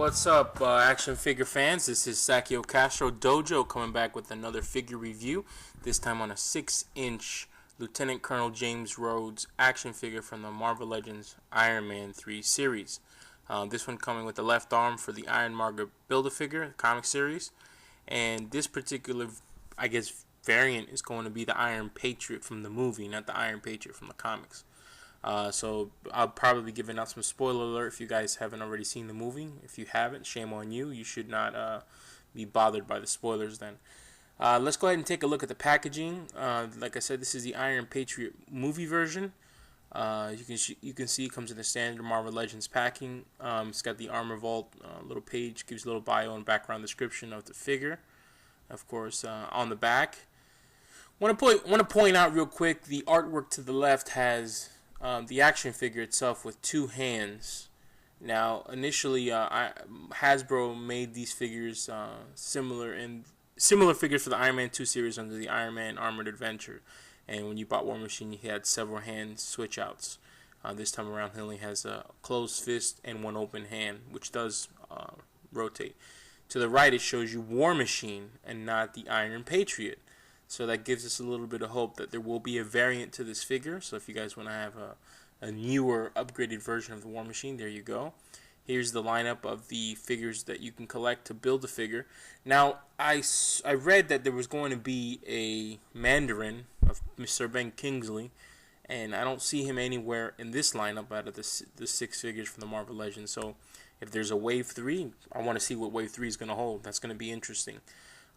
What's up, action figure fans? This is Sakio Castro Dojo coming back with another figure review, this time on a 6-inch Lieutenant Colonel James Rhodes action figure from the Marvel Legends Iron Man 3 series. This one coming with the left arm for the Ironmonger Build-A-Figure comic series, and this particular, I guess, variant is going to be the Iron Patriot from the movie, not the Iron Patriot from the comics. So I'll probably be giving out some spoiler alert if you guys haven't already seen the movie. If you haven't, shame on you. You should not be bothered by the spoilers then. Let's go ahead and take a look at the packaging. Like I said, this is the Iron Patriot movie version. You can see it comes in the standard Marvel Legends packing. It's got the Armor Vault little page, gives a little bio and background description of the figure. Of course, on the back, want to point out real quick, the artwork to the left has the action figure itself with two hands. Now, initially, Hasbro made these figures similar figures for the Iron Man 2 series under the Iron Man Armored Adventure. And when you bought War Machine, he had several hand switch outs. This time around, he only has a closed fist and one open hand, which does rotate. To the right, it shows you War Machine and not the Iron Patriot. So that gives us a little bit of hope that there will be a variant to this figure. So if you guys want to have a newer, upgraded version of the War Machine, there you go. Here's the lineup of the figures that you can collect to build a figure. Now, I read that there was going to be a Mandarin of Mr. Ben Kingsley, and I don't see him anywhere in this lineup out of the 6 figures from the Marvel Legends. So if there's a Wave 3, I want to see what Wave 3 is going to hold. That's going to be interesting.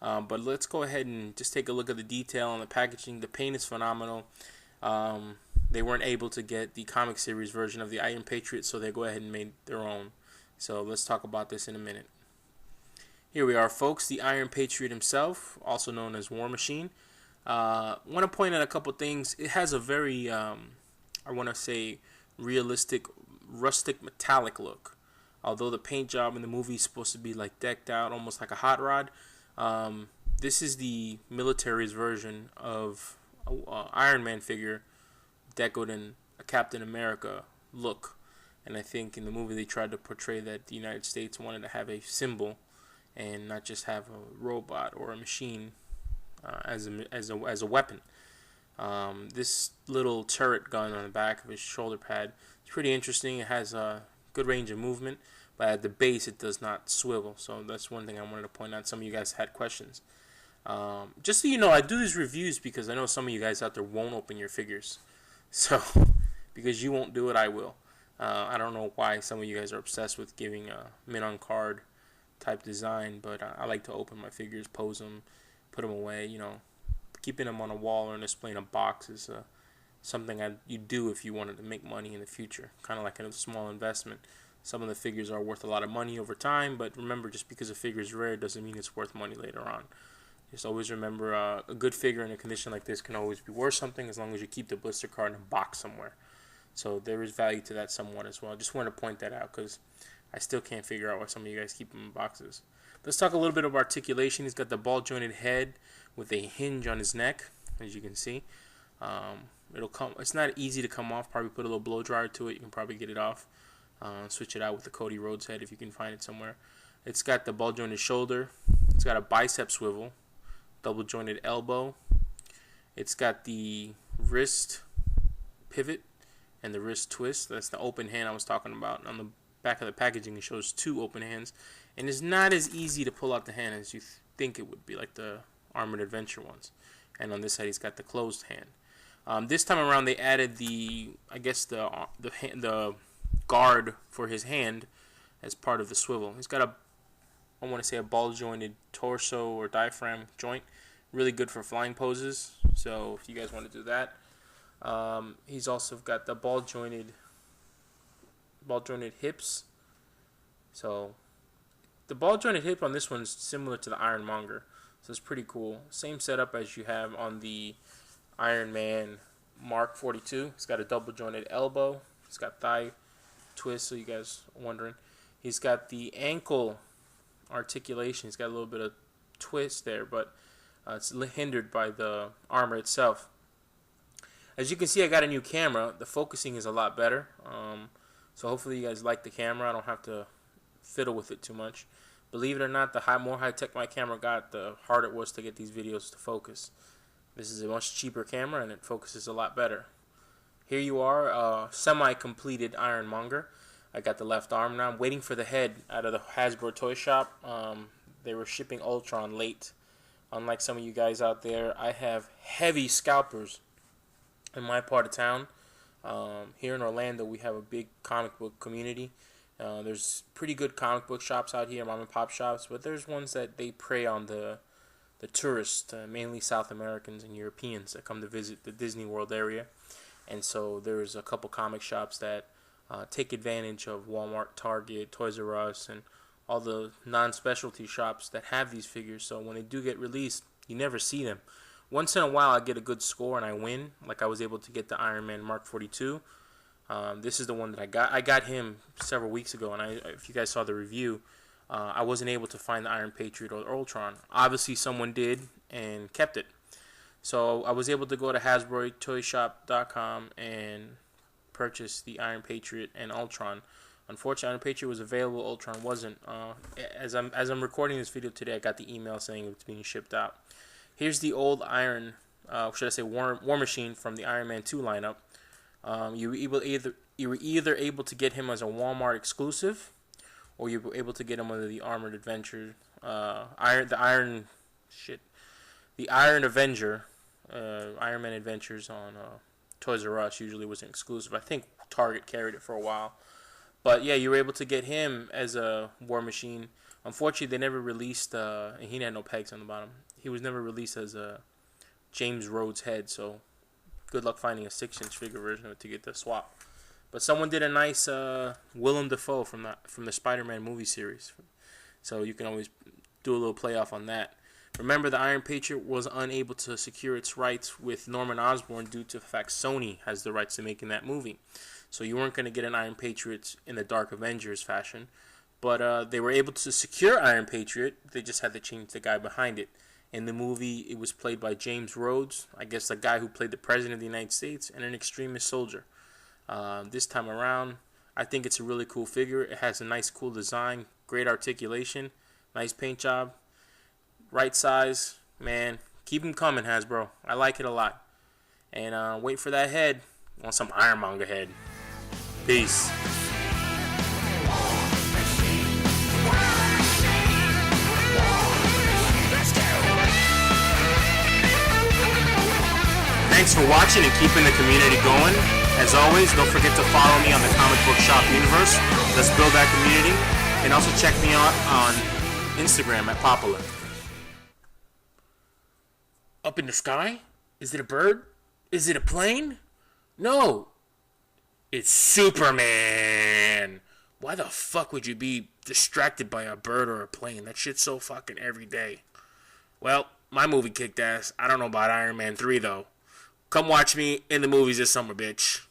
But let's go ahead and just take a look at the detail on the packaging. The paint is phenomenal. They weren't able to get the comic series version of the Iron Patriot, so they go ahead and made their own. So let's talk about this in a minute. Here we are, folks. The Iron Patriot himself, also known as War Machine. Want to point out a couple things. It has a very, I want to say, realistic, rustic, metallic look. Although the paint job in the movie is supposed to be like decked out, almost like a hot rod. This is the military's version of Iron Man figure decoed in a Captain America look. And I think in the movie they tried to portray that the United States wanted to have a symbol and not just have a robot or a machine as a weapon. This little turret gun on the back of his shoulder pad is pretty interesting. It has a good range of movement, but at the base it does not swivel. So that's one thing I wanted to point out. Some of you guys had questions. Just so you know, I do these reviews because I know some of you guys out there won't open your figures. So, because you won't do it, I will. I don't know why some of you guys are obsessed with giving a mint-on-card type design, but I like to open my figures, pose them, put them away. You know, keeping them on a wall or display in a box is something you'd do if you wanted to make money in the future, kind of like a small investment. Some of the figures are worth a lot of money over time, but remember, just because a figure is rare doesn't mean it's worth money later on. Just always remember, a good figure in a condition like this can always be worth something as long as you keep the blister card in a box somewhere. So there is value to that somewhat as well. I just want to point that out because I still can't figure out why some of you guys keep them in boxes. Let's talk a little bit of articulation. He's got the ball-jointed head with a hinge on his neck, as you can see. It's not easy to come off. Probably put a little blow dryer to it. You can probably get it off. Switch it out with the Cody Rhodes head if you can find it somewhere. It's got the ball-jointed shoulder. It's got a bicep swivel, double-jointed elbow. It's got the wrist pivot and the wrist twist. That's the open hand I was talking about. On the back of the packaging, it shows 2 open hands, and it's not as easy to pull out the hand as you think it would be, like the Armored Adventure ones. And on this side, he's got the closed hand. This time around, they added the guard for his hand as part of the swivel. He's got I want to say a ball-jointed torso or diaphragm joint, really good for flying poses. So if you guys want to do that. He's also got the ball-jointed hips. So the ball-jointed hip on this one is similar to the Ironmonger, so it's pretty cool. Same setup as you have on the Iron Man Mark 42. He's got a double-jointed elbow. He's got thigh twist, so you guys are wondering. He's got the ankle articulation. He's got a little bit of twist there, but it's hindered by the armor itself. As you can see, I got a new camera. The focusing is a lot better. So hopefully you guys like the camera. I don't have to fiddle with it too much. Believe it or not, the more high-tech my camera got, the harder it was to get these videos to focus. This is a much cheaper camera, and it focuses a lot better. Here you are, semi-completed Ironmonger. I got the left arm now. I'm waiting for the head out of the Hasbro toy shop. They were shipping Ultron late. Unlike some of you guys out there, I have heavy scalpers in my part of town. Here in Orlando, we have a big comic book community. There's pretty good comic book shops out here, mom and pop shops, but there's ones that they prey on the tourists, mainly South Americans and Europeans that come to visit the Disney World area. And so there's a couple comic shops that take advantage of Walmart, Target, Toys R Us, and all the non-specialty shops that have these figures. So when they do get released, you never see them. Once in a while, I get a good score and I win. Like I was able to get the Iron Man Mark 42. This is the one that I got. I got him several weeks ago, and if you guys saw the review, I wasn't able to find the Iron Patriot or Ultron. Obviously, someone did and kept it. So I was able to go to HasbroToyShop.com and purchase the Iron Patriot and Ultron. Unfortunately, Iron Patriot was available, Ultron wasn't. As I'm recording this video today, I got the email saying it's being shipped out. Here's the old War Machine from the Iron Man 2 lineup. You were either able to get him as a Walmart exclusive, or you were able to get him under the Armored Adventure, Iron Avenger, Iron Man Adventures on Toys R Us. Usually was an exclusive. I think Target carried it for a while. But yeah, you were able to get him as a War Machine. Unfortunately, they never released, and he had no pegs on the bottom. He was never released as a James Rhodes head, so good luck finding a 6-inch figure version of it to get the swap. But someone did a nice Willem Dafoe from the Spider-Man movie series, so you can always do a little playoff on that. Remember, the Iron Patriot was unable to secure its rights with Norman Osborn due to the fact Sony has the rights to making that movie. So you weren't going to get an Iron Patriot in the Dark Avengers fashion. But they were able to secure Iron Patriot. They just had to change the guy behind it. In the movie, it was played by James Rhodes, I guess the guy who played the President of the United States, and an extremist soldier. This time around, I think it's a really cool figure. It has a nice, cool design, great articulation, nice paint job, right size. Man, keep them coming, Hasbro. I like it a lot. And wait for that head. I want some Ironmonger head. Peace. Thanks for watching and keeping the community going. As always, don't forget to follow me on the Comic Book Shop universe. Let's build that community. And also check me out on Instagram at Popular. Up in the sky? Is it a bird? Is it a plane? No. It's Superman. Why the fuck would you be distracted by a bird or a plane? That shit's so fucking everyday. Well, my movie kicked ass. I don't know about Iron Man 3 though. Come watch me in the movies this summer, bitch.